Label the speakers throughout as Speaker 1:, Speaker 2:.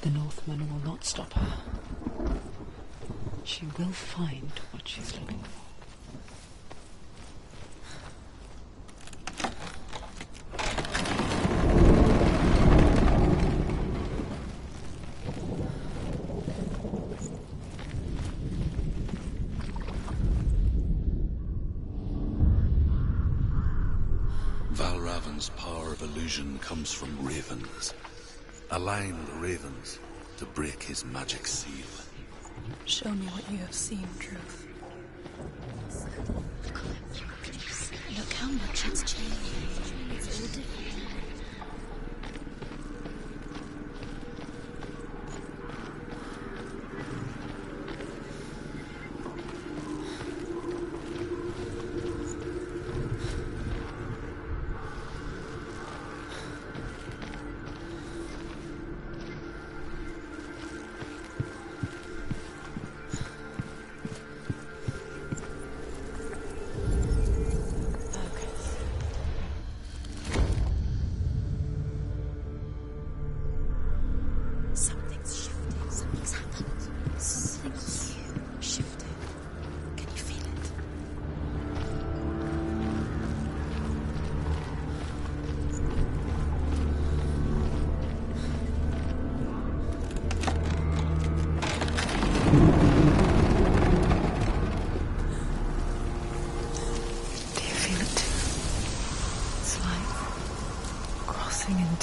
Speaker 1: The Northman will not stop her. She will find what she's looking for.
Speaker 2: Valravan's power of illusion comes from ravens. Align the ravens to break his magic seal.
Speaker 3: Show me what you have seen, Truth.
Speaker 4: Look how much it's changed. It's all different.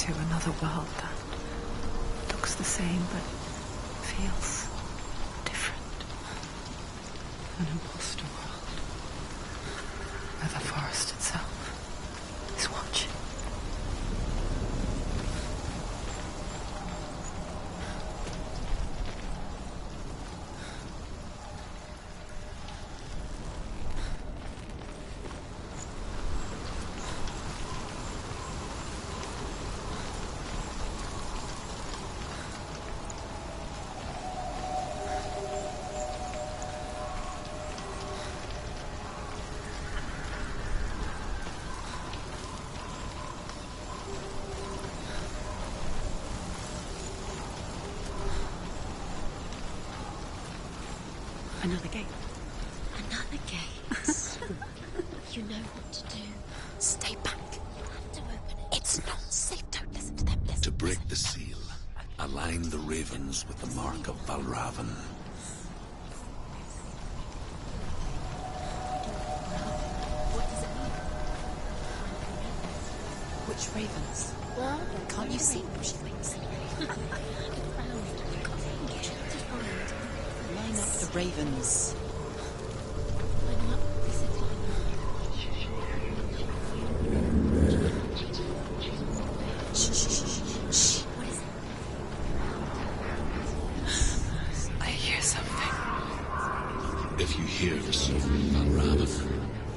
Speaker 1: Another world that looks the same but feels different. An imposter world where the forest itself is watching. Another gate.
Speaker 4: Another gate. You know what to do. Stay back. You have to open it. It's not safe. Don't listen to them. Listen.
Speaker 2: To break the seal, align the ravens with the mark of Valravan.
Speaker 4: What does it mean?
Speaker 1: Which ravens?
Speaker 4: Well, can't you see them? She makes it.
Speaker 1: Line up the ravens.
Speaker 4: Line up. They said line up. Shh, shh, shh, shh. What is it?
Speaker 1: I hear something.
Speaker 2: If you hear the soul of Valravan,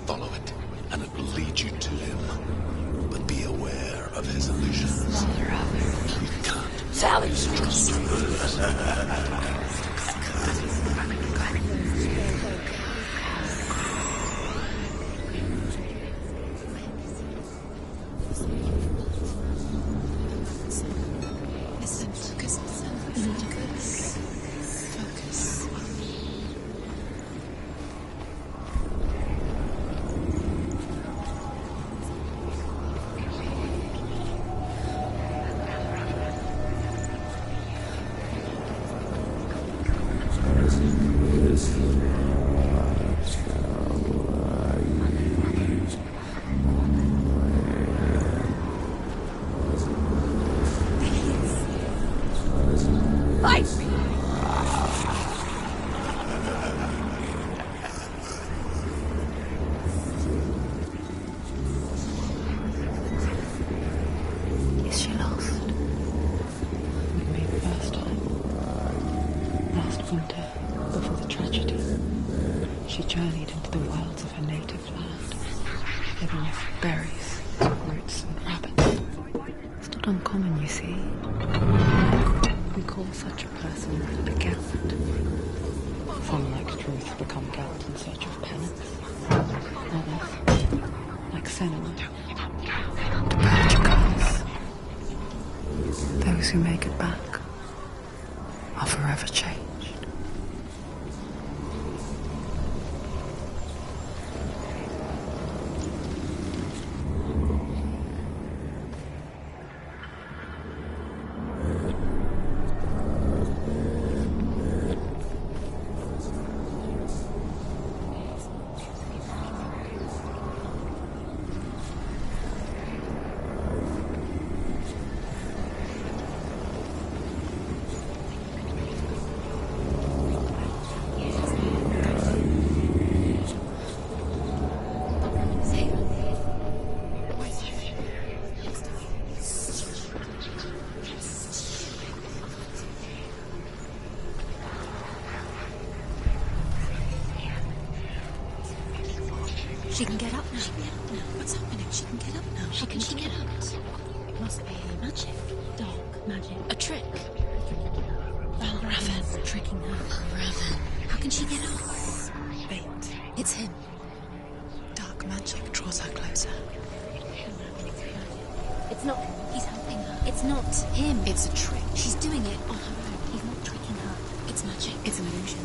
Speaker 2: follow it, and it will lead you to him. But be aware of his illusions. You can't trust him.
Speaker 1: not uncommon, you see. We call such a person a gallant. Some, like truth, become gallant in search of penance. Others, like Senua, to purge a curse. Those who make it back are forever changed.
Speaker 4: She can get up now. What's happening? She can get up now. How can she get up? It must be magic. Dark magic. A trick. Raven. Tricking her. Raven. How can she get up?
Speaker 3: Fate.
Speaker 4: It's him.
Speaker 3: Dark magic draws her closer.
Speaker 4: It's not him. He's helping her. It's not him. It's a trick. She's doing it on her own. He's not tricking her. It's magic. It's an illusion.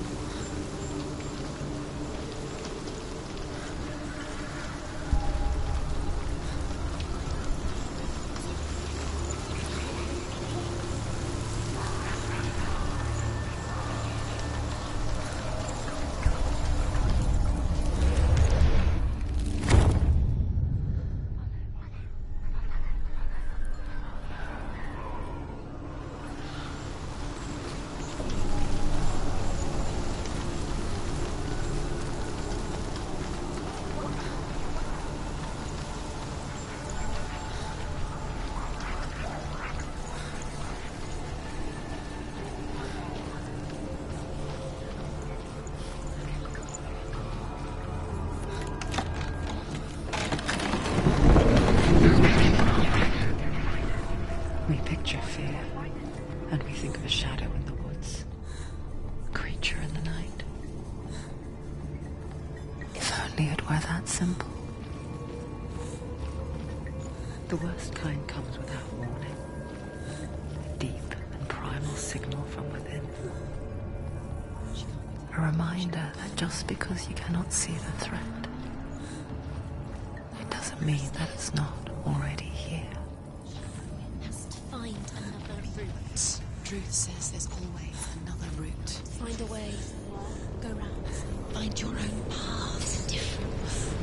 Speaker 1: We picture fear, and we think of a shadow in the woods, a creature in the night. If only it were that simple. The worst kind comes without warning, a deep and primal signal from within. A reminder that just because you cannot see the threat, it doesn't mean that it's not already here.
Speaker 4: Find another route.
Speaker 3: Truth says there's always another route.
Speaker 4: Find a way. Go round. Find your own path. There's a difference.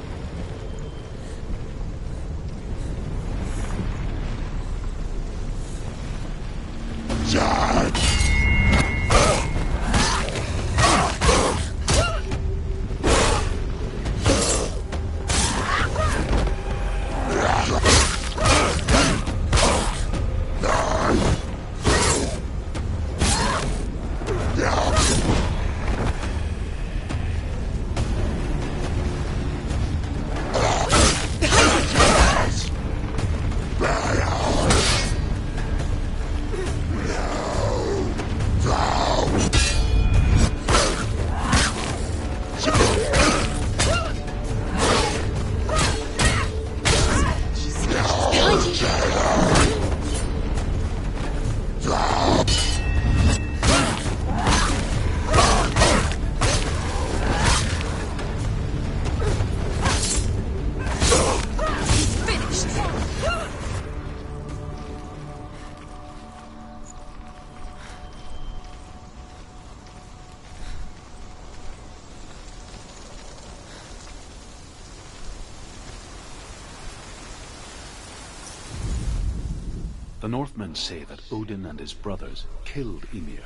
Speaker 2: The Northmen say that Odin and his brothers killed Ymir,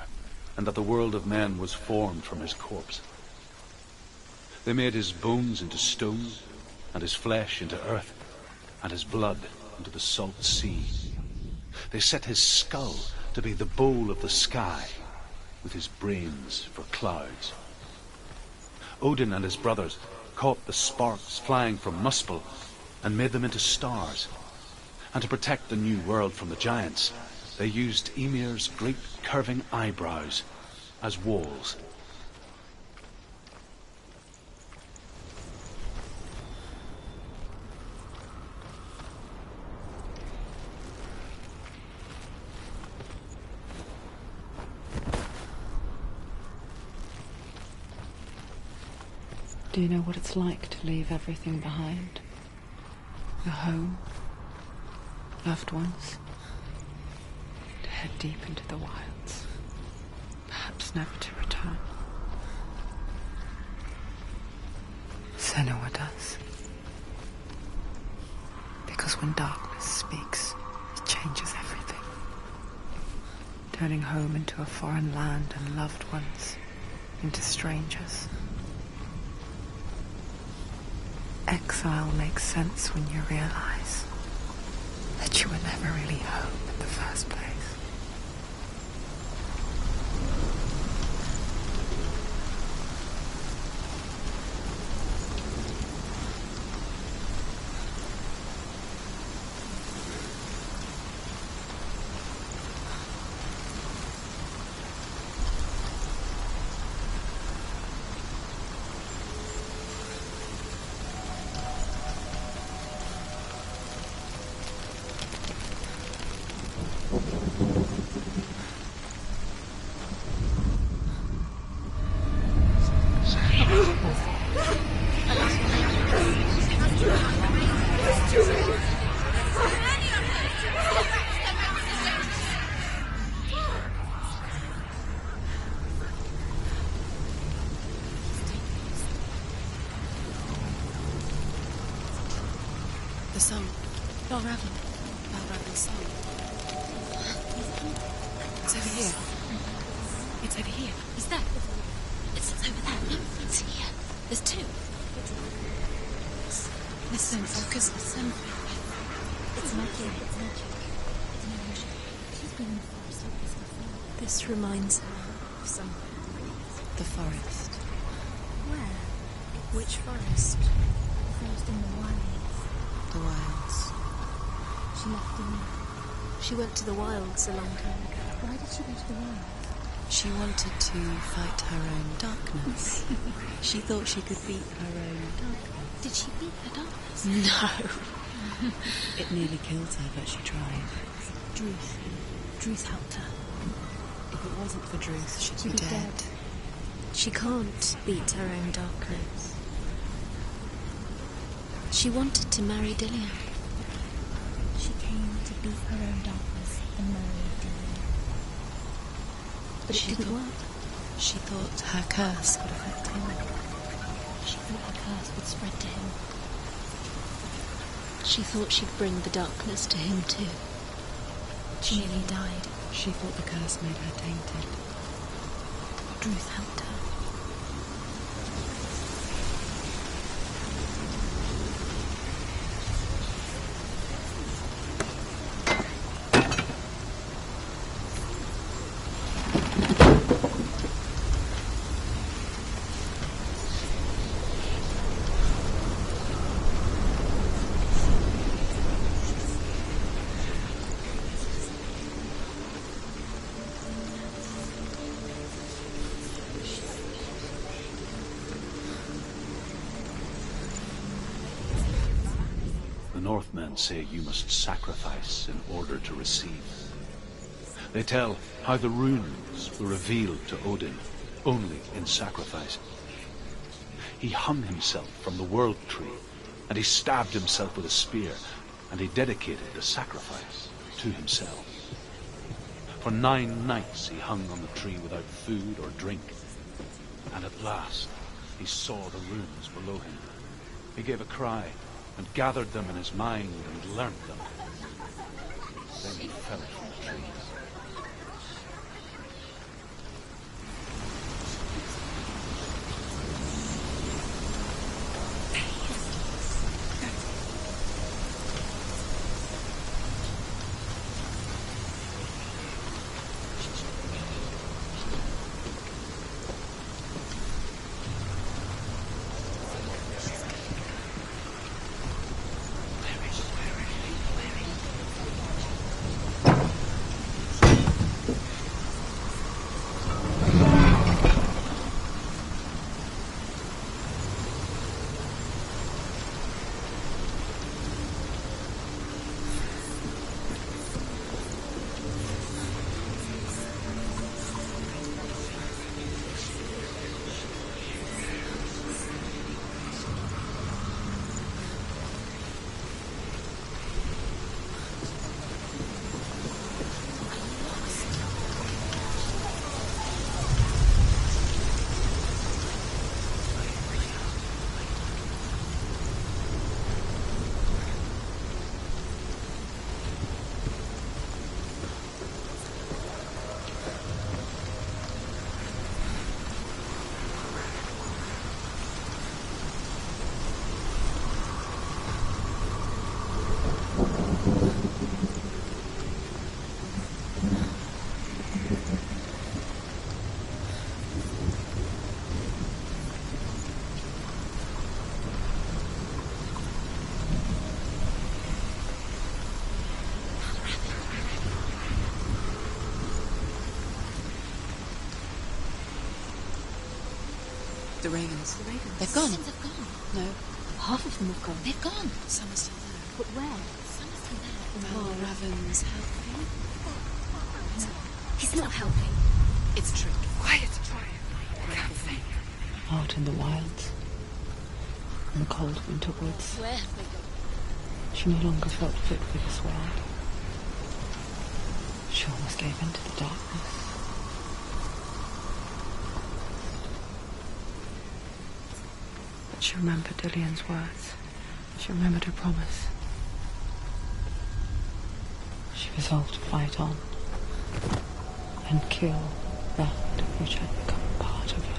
Speaker 2: and that the world of men was formed from his corpse. They made his bones into stone, and his flesh into earth, and his blood into the salt sea. They set his skull to be the bowl of the sky, with his brains for clouds. Odin and his brothers caught the sparks flying from Muspel and made them into stars. And to protect the new world from the giants, they used Ymir's great curving eyebrows as walls.
Speaker 1: Do you know what it's like to leave everything behind? Your home, loved ones, to head deep into the wilds, perhaps never to return. Senua does. Because when darkness speaks, it changes everything, turning home into a foreign land and loved ones into strangers. Exile makes sense when you realize that you were never really home in the first place.
Speaker 3: The song. Balraven's song. It's over here. It's over here.
Speaker 4: Is that? It's over there. No, it's here. There's two.
Speaker 3: Listen, focus. Listen.
Speaker 4: It's magic. It's magic. It's an illusion. She's been in the forest like this before.
Speaker 3: This reminds her of something. The forest.
Speaker 4: Where?
Speaker 3: Which forest?
Speaker 4: The forest in the wilds.
Speaker 3: The wilds.
Speaker 4: She left in. She went to the wilds a long time ago. Why did she go to the wilds?
Speaker 3: She wanted to fight her own darkness. She thought she could beat her own darkness.
Speaker 4: Did she beat her darkness?
Speaker 3: No. It nearly killed her, but she tried.
Speaker 4: Druth helped her.
Speaker 3: If it wasn't for Druth, she'd be dead.
Speaker 4: She can't beat her own darkness. She wanted to marry Dillian. She came to beat her own darkness and marry Dillian. But it didn't work.
Speaker 3: She thought her curse
Speaker 4: Would affect him. She thought her curse would spread to him. She thought she'd bring the darkness to him too. She nearly died.
Speaker 3: She thought the curse made her tainted.
Speaker 4: Druth helped her.
Speaker 2: The Northmen say you must sacrifice in order to receive. They tell how the runes were revealed to Odin only in sacrifice. He hung himself from the world tree, and he stabbed himself with a spear, and he dedicated the sacrifice to himself. For 9 nights he hung on the tree without food or drink, and at last he saw the runes below him. He gave a cry, and gathered them in his mind and learnt them. Then he fell from the tree.
Speaker 3: The ravens.
Speaker 4: The ravens.
Speaker 3: They've gone.
Speaker 4: Some have gone.
Speaker 3: No,
Speaker 4: Half of them have gone. They've gone.
Speaker 3: some are still there.
Speaker 4: But where? Some are still there.
Speaker 3: Val Raven's helping.
Speaker 4: He's not helping.
Speaker 3: It's a trick.
Speaker 5: Quiet. I can't think.
Speaker 1: Out in the wilds, in the cold winter woods,
Speaker 4: Where have they gone?
Speaker 1: she no longer felt fit for this world. She almost gave in to the darkness. But she remembered Dillian's words. She remembered her promise. She resolved to fight on and kill that which had become part of her.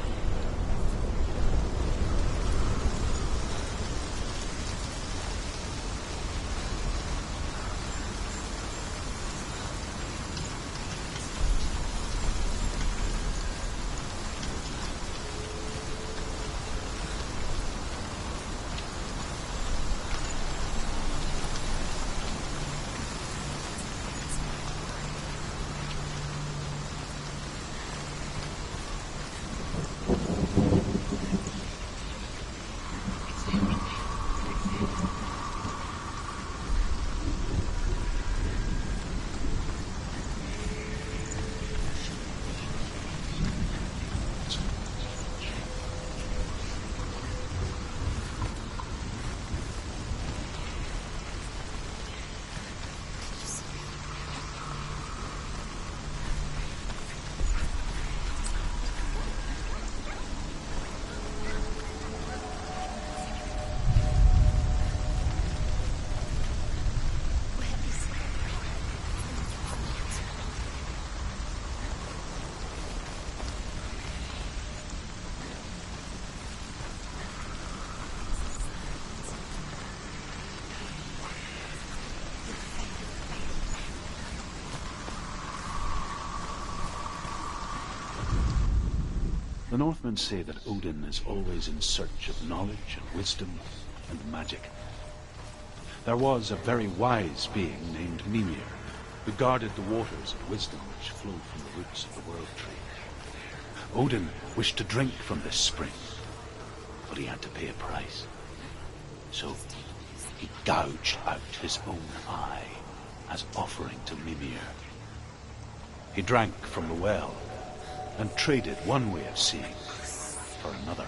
Speaker 2: The Northmen say that Odin is always in search of knowledge and wisdom and magic. There was a very wise being named Mimir, who guarded the waters of wisdom which flow from the roots of the World Tree. Odin wished to drink from this spring, but he had to pay a price. So he gouged out his own eye as offering to Mimir. He drank from the well and traded one way of seeing for another.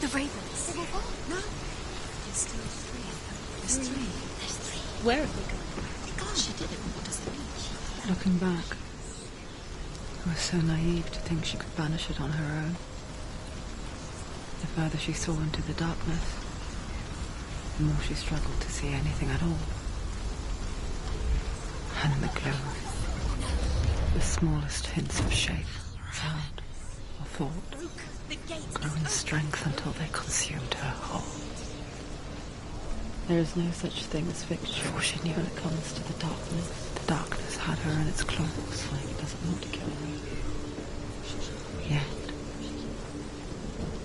Speaker 4: The ravens.
Speaker 3: No. There's still three. There's three.
Speaker 4: There's three.
Speaker 3: Where have they gone? They gone. She did it. What does it mean?
Speaker 1: Looking back, I was so naive to think she could banish it on her own. The further she saw into the darkness, the more she struggled to see anything at all. And in the gloom, the smallest hints of shape, sound, or thought grew in strength until they consumed her whole. There is no such thing as fiction, for she knew when it comes to the darkness had her in its claws, like it doesn't want to kill her. Yet,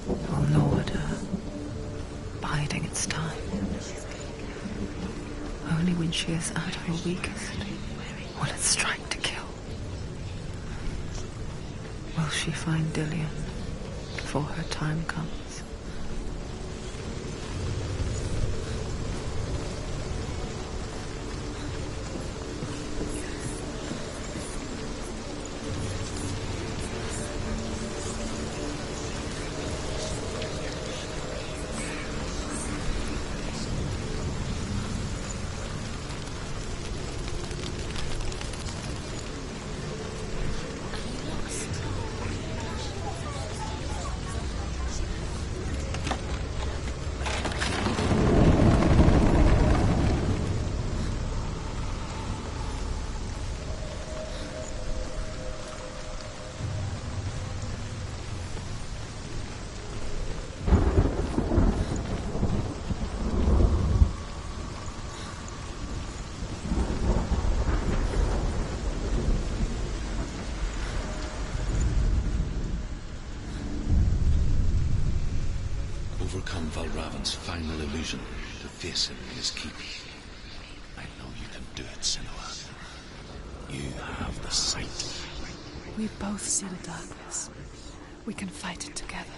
Speaker 1: it will gnaw at her, biding its time. Only when she is at her weakest will it strike to kill. Will she find Dillion before her time comes?
Speaker 2: Overcome Valravan's final illusion to face him in his keep. I know you can do it, Senua. You have the sight.
Speaker 5: We both see the darkness. We can fight it together.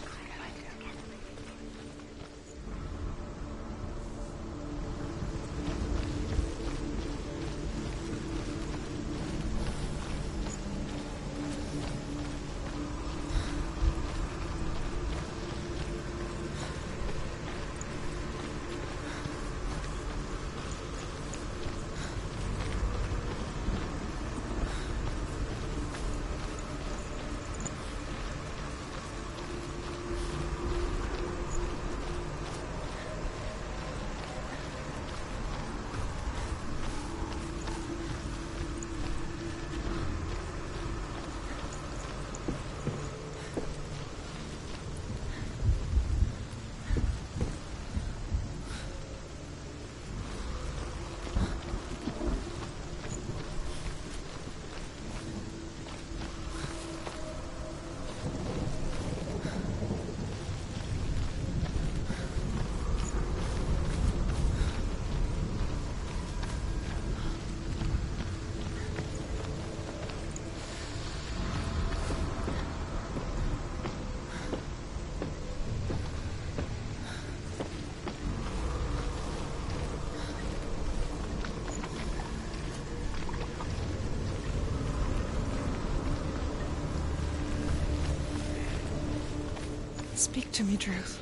Speaker 5: Speak to me, Druth.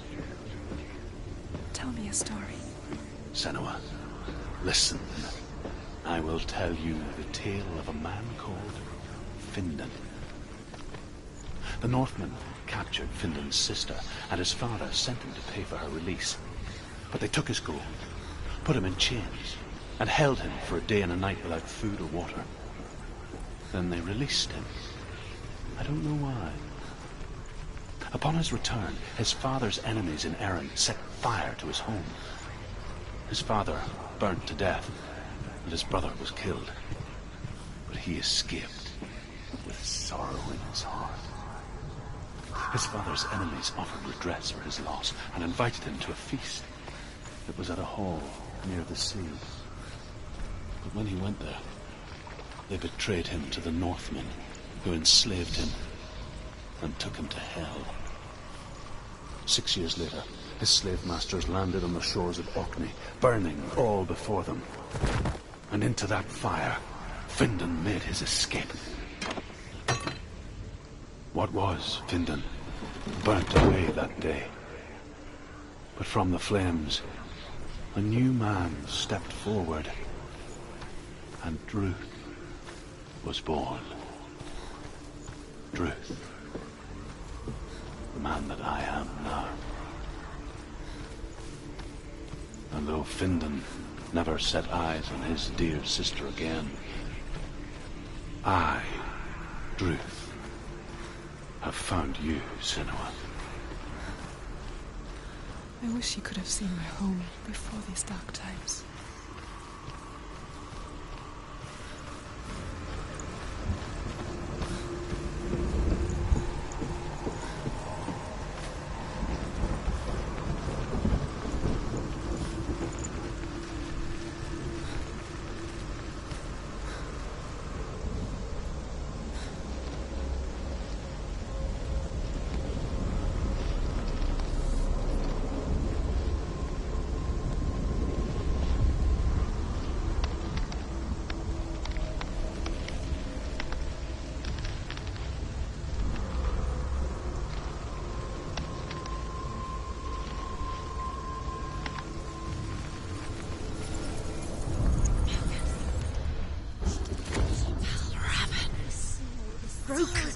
Speaker 5: Tell me a story.
Speaker 2: Senua, listen. I will tell you the tale of a man called Findan. The Northmen captured Findan's sister, and his father sent him to pay for her release. But they took his gold, put him in chains, and held him for a day and a night without food or water. Then they released him. I don't know why. Upon his return, his father's enemies in Erin set fire to his home. His father burnt to death, and his brother was killed. But he escaped with sorrow in his heart. His father's enemies offered redress for his loss and invited him to a feast. It was at a hall near the sea. But when he went there, they betrayed him to the Northmen, who enslaved him and took him to hell. 6 years later, his slave masters landed on the shores of Orkney, burning all before them. And into that fire, Findan made his escape. What was Findan burnt away that day. But from the flames, a new man stepped forward, and Druth was born. Druth. The man that I am now. And though Findan never set eyes on his dear sister again, I, Druth, have found you, Senua.
Speaker 5: I wish you could have seen my home before these dark times.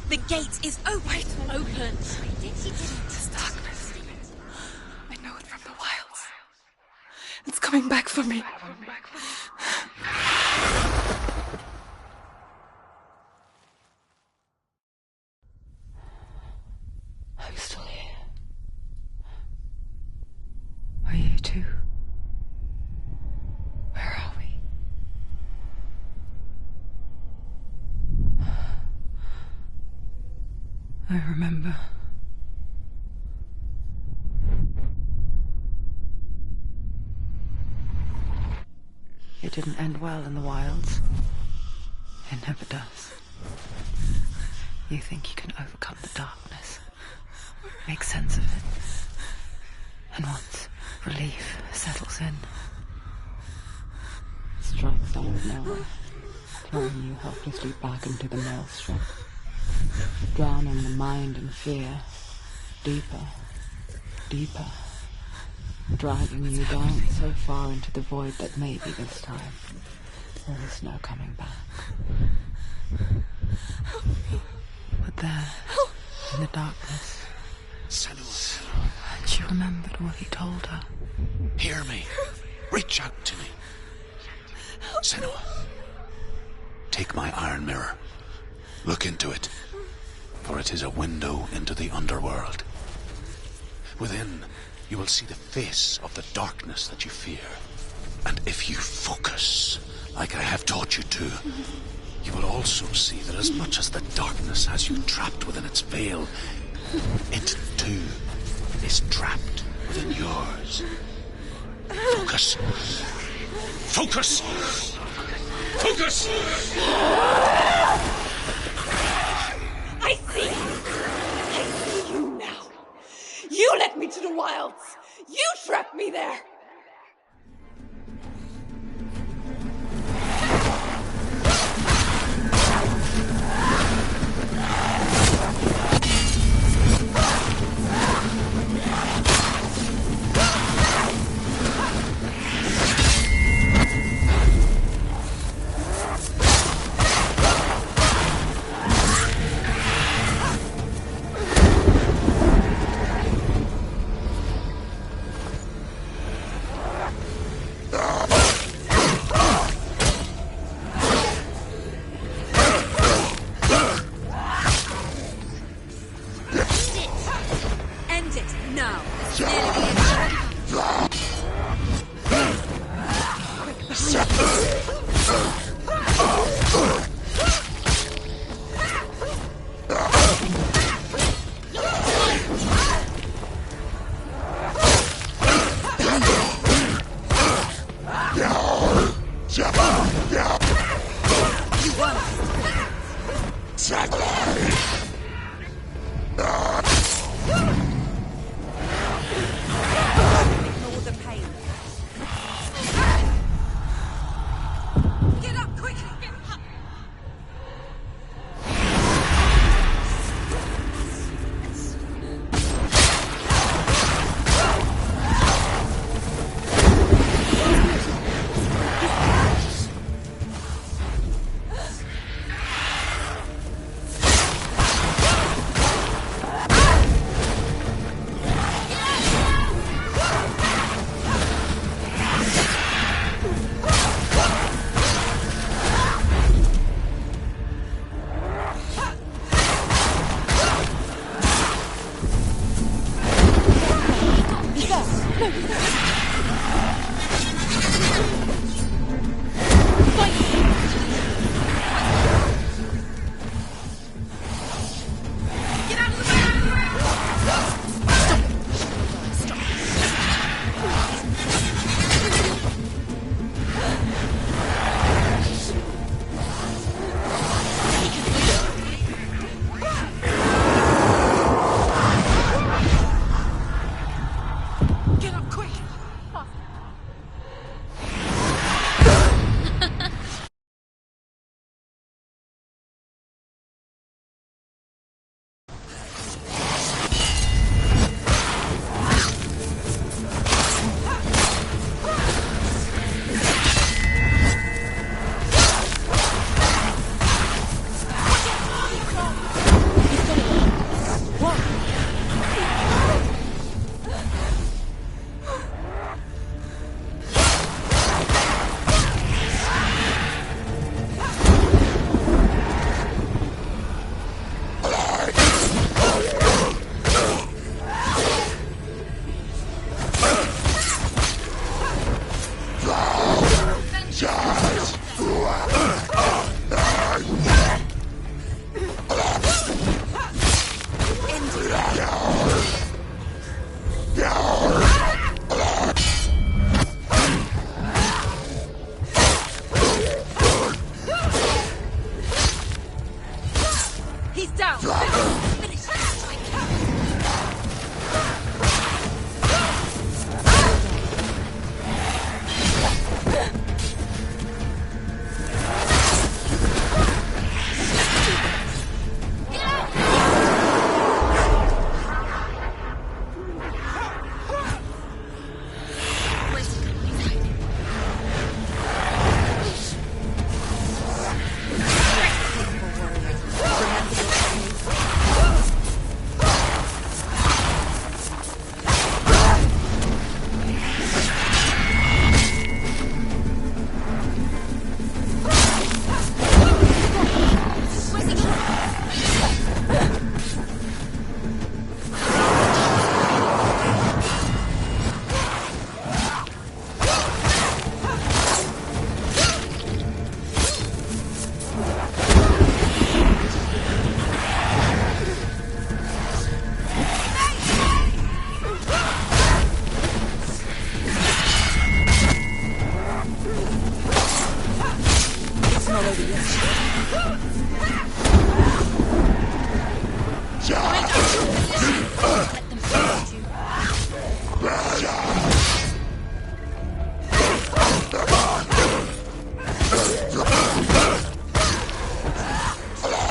Speaker 3: The gate is open. Open.
Speaker 5: This darkness. I know it from the wilds. It's coming back for me.
Speaker 1: I'm still here. Are you too? Where are we? I remember. It didn't end well in the wilds. It never does. You think you can overcome the darkness, make sense of it, and once relief settles in, it strikes out of nowhere, throwing you helplessly back into the maelstrom, drowning the mind in fear, deeper, deeper, driving you down so far into the void that maybe this time there is no coming back. But there, in the darkness,
Speaker 2: Senua,
Speaker 1: she remembered what he told her.
Speaker 2: hear me. Reach out to me. Senua, take my iron mirror. Look into it, for it is a window into the underworld. Within, you will see the face of the darkness that you fear. And if you focus, like I have taught you to, you will also see that as much as the darkness has you trapped within its veil, it too is trapped within yours. Focus. Focus! Focus!
Speaker 6: I see you now. You led me to the wilds. You trapped me there. control over your
Speaker 4: Let them find you.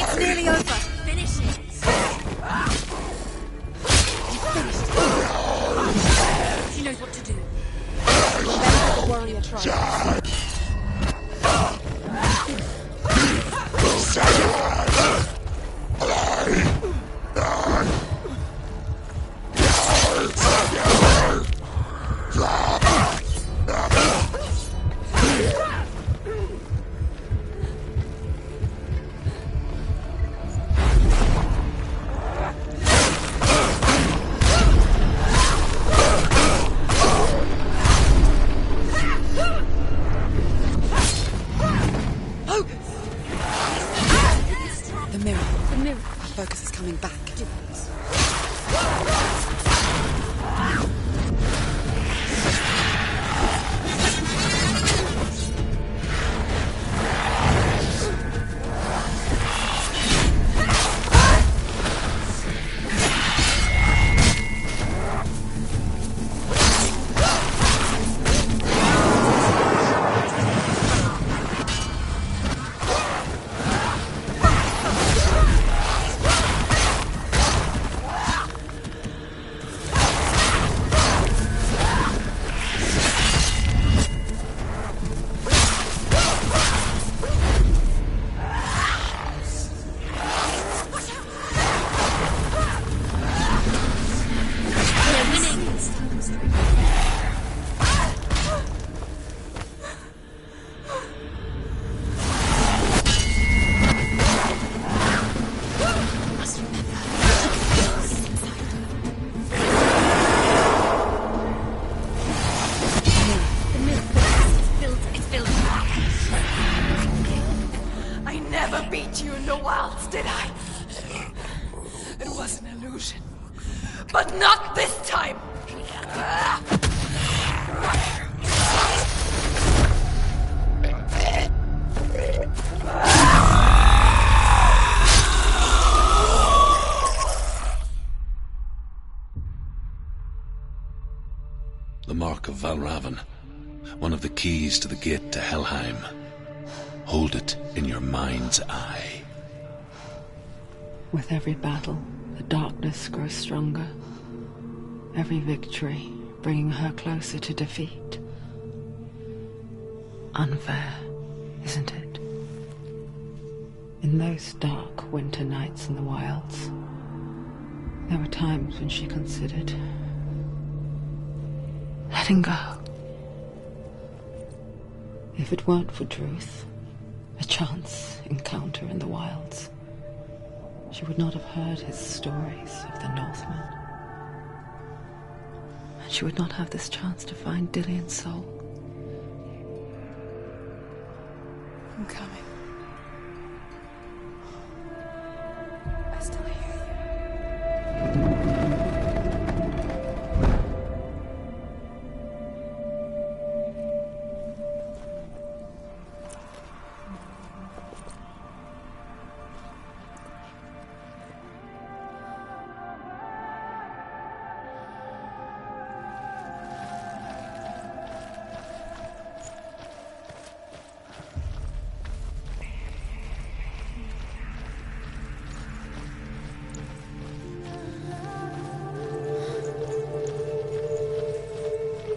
Speaker 4: It's nearly over. Finish it. You finished it. She knows what to do.
Speaker 6: Remember the warrior tribe.
Speaker 3: The mirror.
Speaker 4: The mirror.
Speaker 3: Our focus is coming back.
Speaker 6: I never beat you in the wilds, did I? It was an illusion. But not this time!
Speaker 2: The Mark of Valravan. One of the keys to the gate to Helheim. Hold it in your mind's eye.
Speaker 1: With every battle, the darkness grows stronger. Every victory bringing her closer to defeat. Unfair, isn't it? In those dark winter nights in the wilds, there were times when she considered letting go. If it weren't for Druth, a chance encounter in the wilds, she would not have heard his stories of the Northmen. And she would not have this chance to find Dillion's soul.
Speaker 6: I'm coming. I still hear you.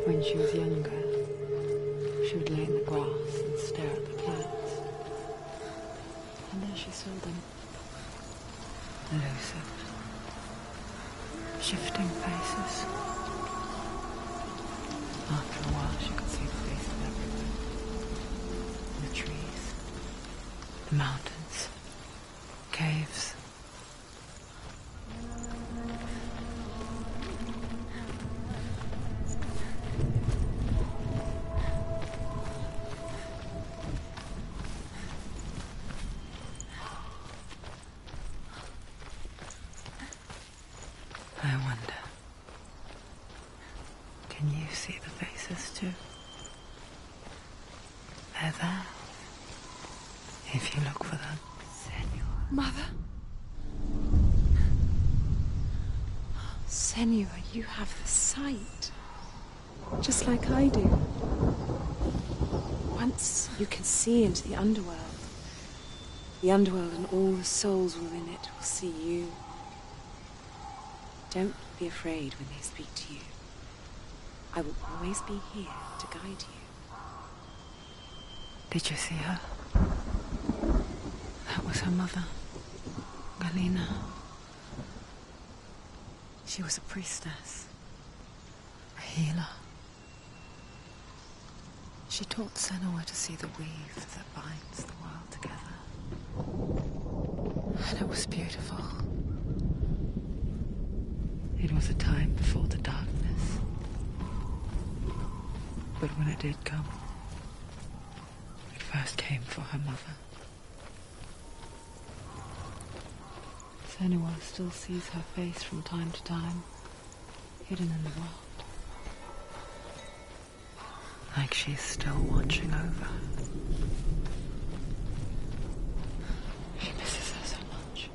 Speaker 1: When she was younger, she would lay in the grass and stare at the clouds. And then she saw them. Elusive. Shifting faces. After a while, she could see the faces everywhere. The trees, the mountains, caves. I wonder, can you see the faces too? They're there, if you look for them.
Speaker 5: Mother? Senua, you have the sight. Just like I do. Once you can see into the underworld. The underworld and all the souls within it will see you. Don't be afraid when they speak to you. I will always be here to guide you.
Speaker 1: Did you see her? That was her mother, Galina. She was a priestess, a healer. She taught Senua to see the weave that binds the world together. And it was beautiful. It was a time before the darkness. But when it did come, it first came for her mother. Senua still sees her face from time to time, hidden in the world. Like she's still watching over her. She misses her so much.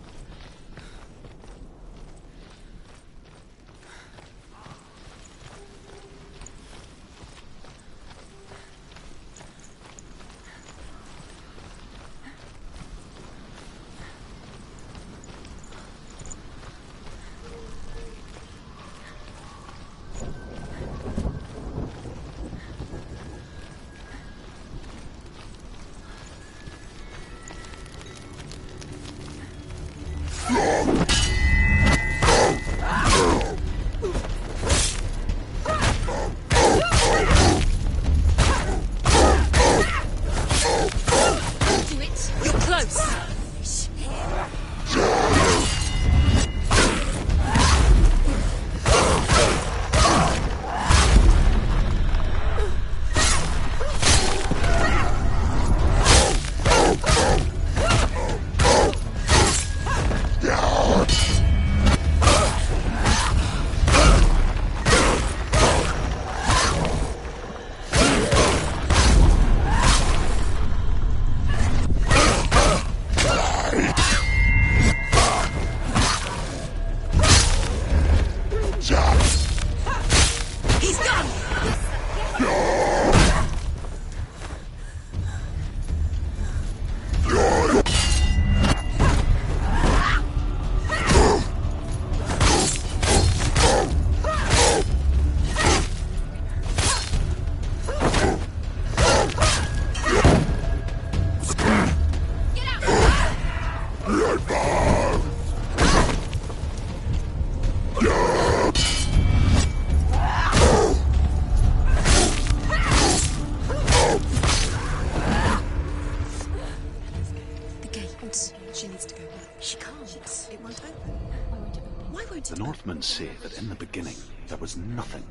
Speaker 2: The Northmen say that in the beginning there was nothing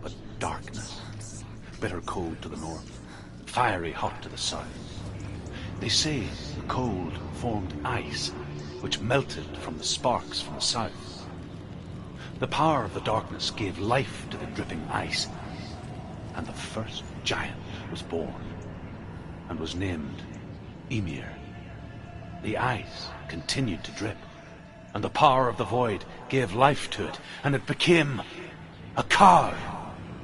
Speaker 2: but darkness. Bitter cold to the north, fiery hot to the south. They say the cold formed ice, which melted from the sparks from the south. The power of the darkness gave life to the dripping ice, and the first giant was born, and was named Ymir. The ice continued to drip, and the power of the void gave life to it, and it became a cow,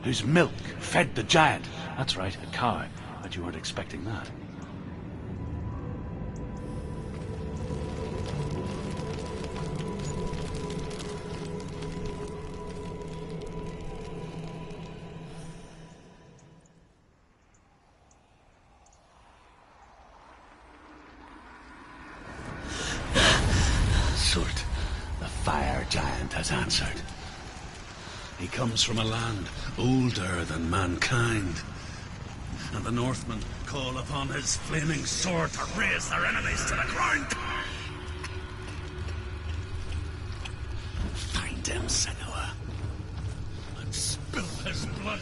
Speaker 2: whose milk fed the giant. That's right, a cow. But you weren't expecting that. Surt, the fire giant, has answered. He comes from a land older than mankind, and the Northmen call upon his flaming sword to raze their enemies to the ground. Find him, Senua, and spill his blood.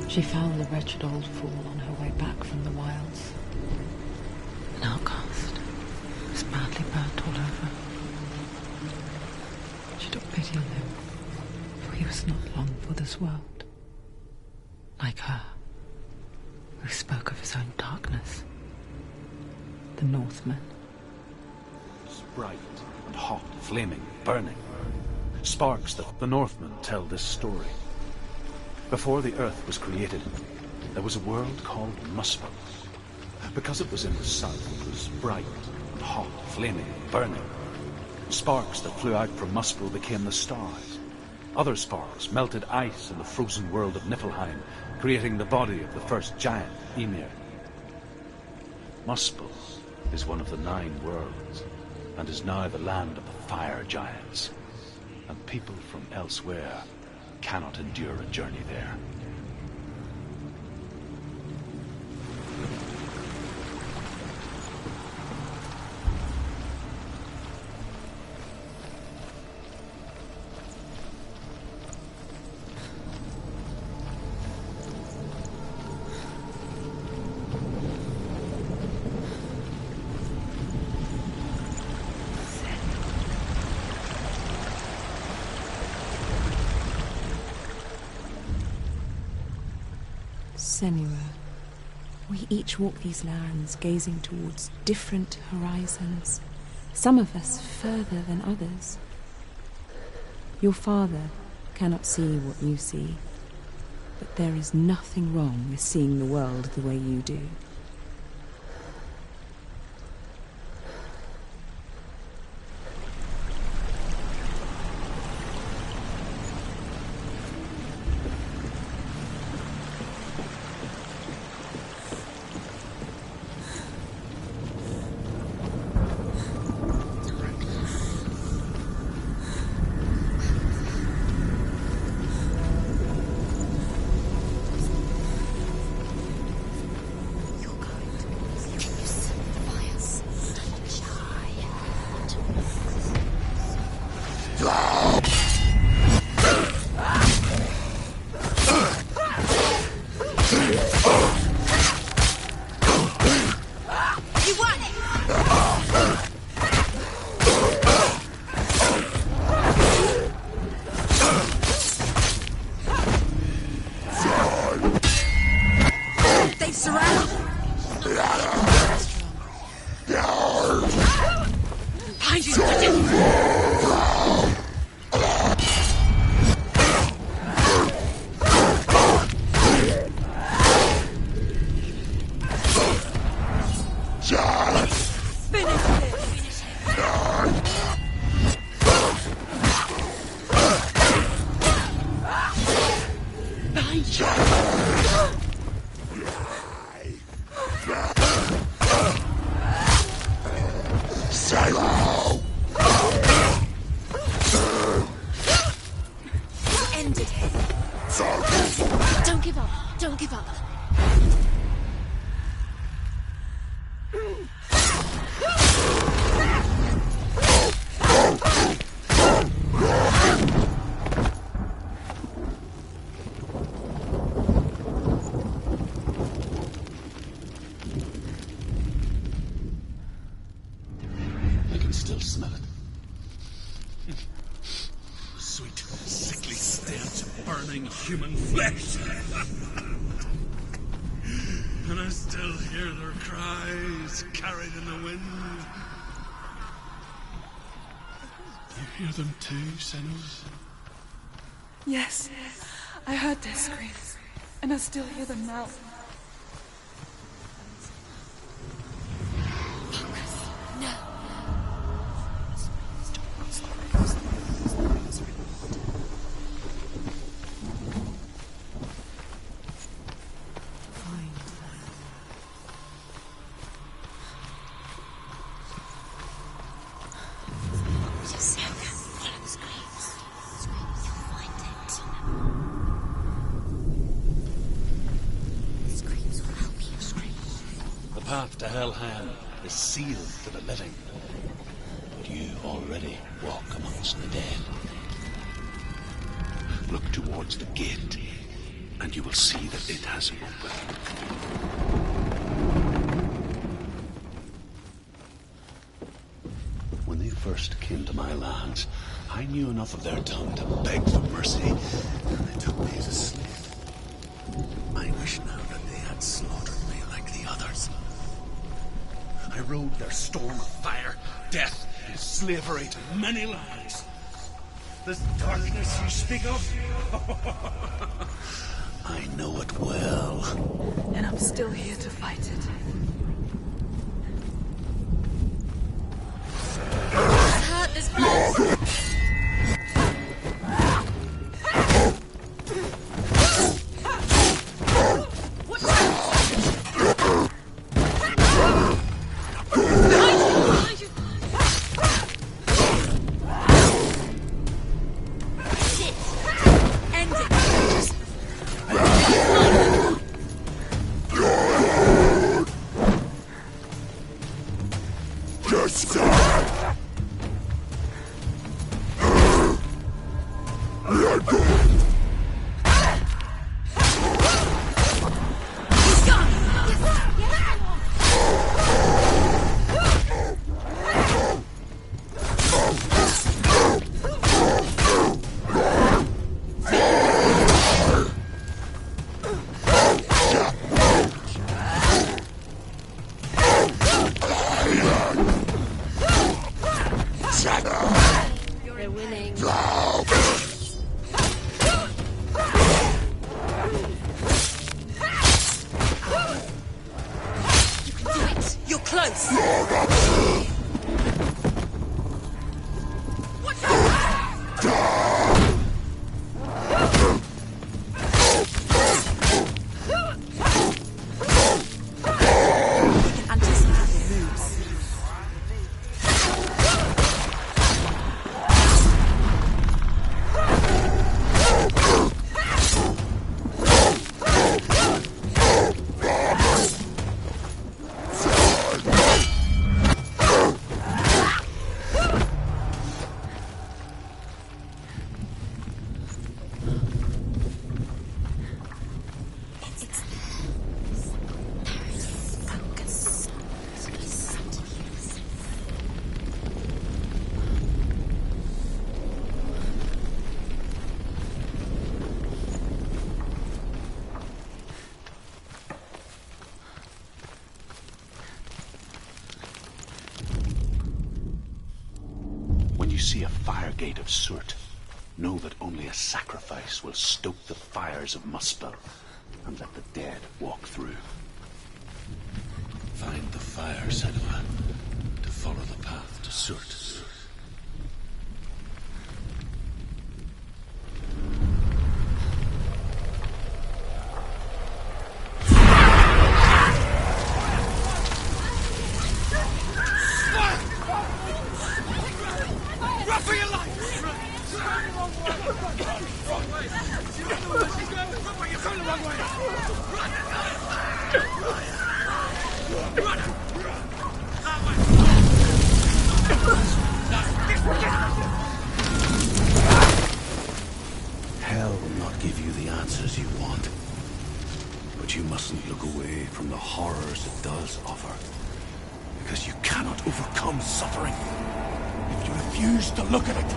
Speaker 1: She found the wretched old fool on her way back from the wilds. An outcast. He was badly burnt all over. She took pity on him, for he was not long for this world. Like her, who spoke of his own darkness. The Northmen.
Speaker 7: It's bright and hot, flaming, burning. Sparks that the Northmen tell this story. Before the earth was created, there was a world called Muspel. Because it was in the south, it was bright and hot, flaming, burning. Sparks that flew out from Muspel became the stars. Other sparks melted ice in the frozen world of Niflheim, creating the body of the first giant, Ymir. Muspel is one of the 9 worlds, and is now the land of the fire giants. And people from elsewhere cannot endure a journey there.
Speaker 3: Senua, we each walk these lands gazing towards different horizons, some of us further than others. Your father cannot see what you see, but there is nothing wrong with seeing the world the way you do.
Speaker 4: Don't give up. Don't give up.
Speaker 2: I can still smell it. Sweet, sickly stench of burning human flesh. And I still hear their cries carried in the wind. You hear them too, Senua?
Speaker 5: Yes, I heard their screams, and I still hear them now.
Speaker 4: No.
Speaker 2: The path to Helheim is sealed to the living, but you already walk amongst the dead. Look towards the gate, and you will see that it has opened. When they first came to my lands, I knew enough of their tongue to beg for mercy, and they took me as a slave. rode their storm of fire, death, and slavery to many lands.
Speaker 8: This darkness you speak of?
Speaker 2: I know it well.
Speaker 5: And I'm still here to fight it.
Speaker 4: Hurt this place. They're winning.
Speaker 6: You're close.
Speaker 7: When you see a fire gate of Surt, know that only a sacrifice will stoke the fires of Muspel and let the dead walk through.
Speaker 2: Find the fire, Senua, to follow the path to Surt.
Speaker 8: Run for your life!
Speaker 2: Hell will not give you the answers you want. But you mustn't look away from the horrors it does offer. Because you cannot overcome suffering if you refuse to look at it.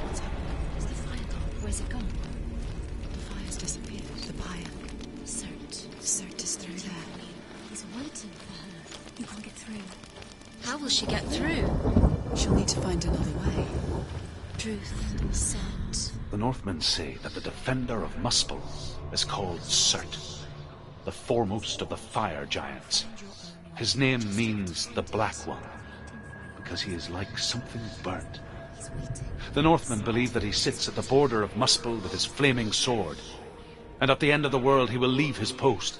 Speaker 4: What's happened? Is the fire gone? Where's it gone? The fire's disappeared. The pyre. Surt is through there. He's waiting for her. You can't get through. How will she get through?
Speaker 5: She'll need to find another way.
Speaker 4: Truth, Surt.
Speaker 7: The Northmen say that the defender of Muspel is called Surt, the foremost of the fire giants. His name means the Black One, because he is like something burnt. The Northmen believe that he sits at the border of Muspel with his flaming sword, and at the end of the world he will leave his post.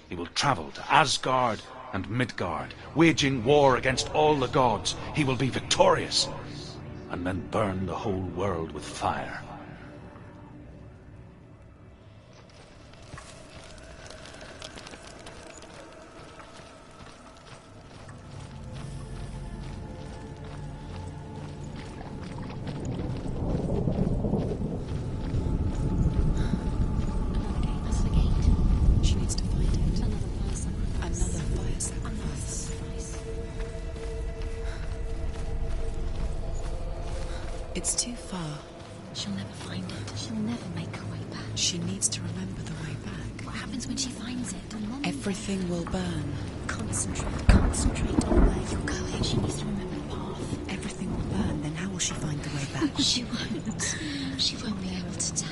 Speaker 7: He will travel to Asgard and Midgard, waging war against all the gods. He will be victorious, and then burn the whole world with fire.
Speaker 4: That's the gate.
Speaker 5: She needs to find it.
Speaker 4: Another person.
Speaker 5: Another fire sacrifice. It's too far.
Speaker 4: She'll never find it. She'll never make her way back.
Speaker 1: She needs to remember the way back.
Speaker 4: What happens when she finds it?
Speaker 1: Everything will burn.
Speaker 4: Concentrate on where you're going. She needs to remember the path.
Speaker 1: Everything will burn, then how will she find the way back?
Speaker 4: She won't. She won't be able to tell.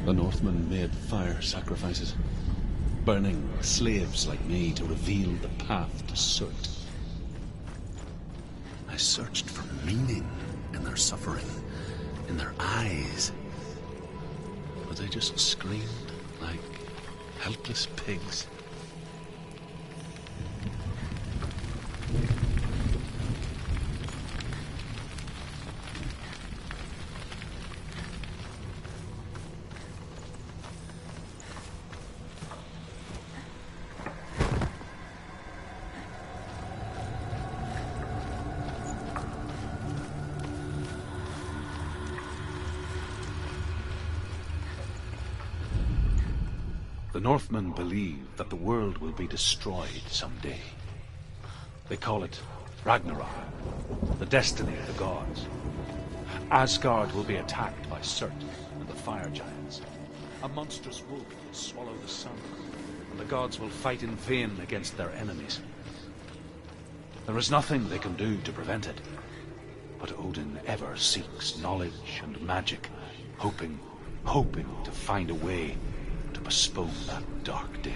Speaker 2: The Northmen made fire sacrifices, burning slaves like me to reveal the path to Surt. I searched for meaning in their suffering, in their eyes, but they just screamed like helpless pigs.
Speaker 7: The Northmen believe that the world will be destroyed someday. They call it Ragnarok, the destiny of the gods. Asgard will be attacked by Surt and the fire giants. A monstrous wolf will swallow the sun, and the gods will fight in vain against their enemies. There is nothing they can do to prevent it, but Odin ever seeks knowledge and magic, hoping to find a way to postpone that dark day.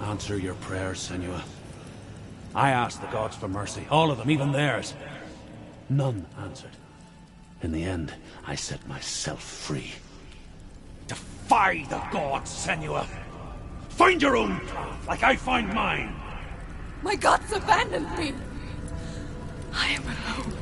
Speaker 7: Answer your prayers, Senua. I asked the gods for mercy, all of them, even theirs. None answered. In the end, I set myself free. Defy the gods, Senua! Find your own path, like I find mine!
Speaker 6: My gods abandoned me! I am alone.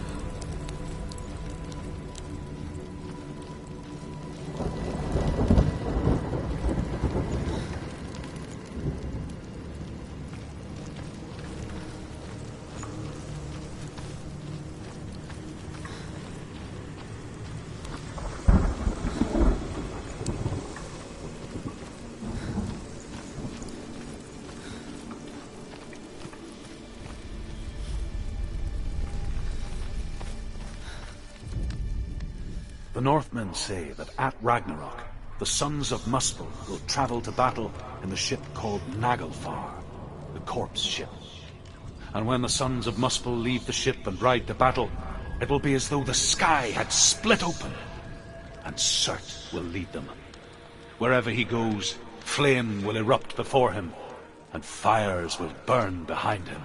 Speaker 7: The Northmen say that at Ragnarok, the sons of Muspel will travel to battle in the ship called Naglfar, the corpse ship. And when the sons of Muspel leave the ship and ride to battle, it will be as though the sky had split open, and Surt will lead them. Wherever he goes, flame will erupt before him, and fires will burn behind him.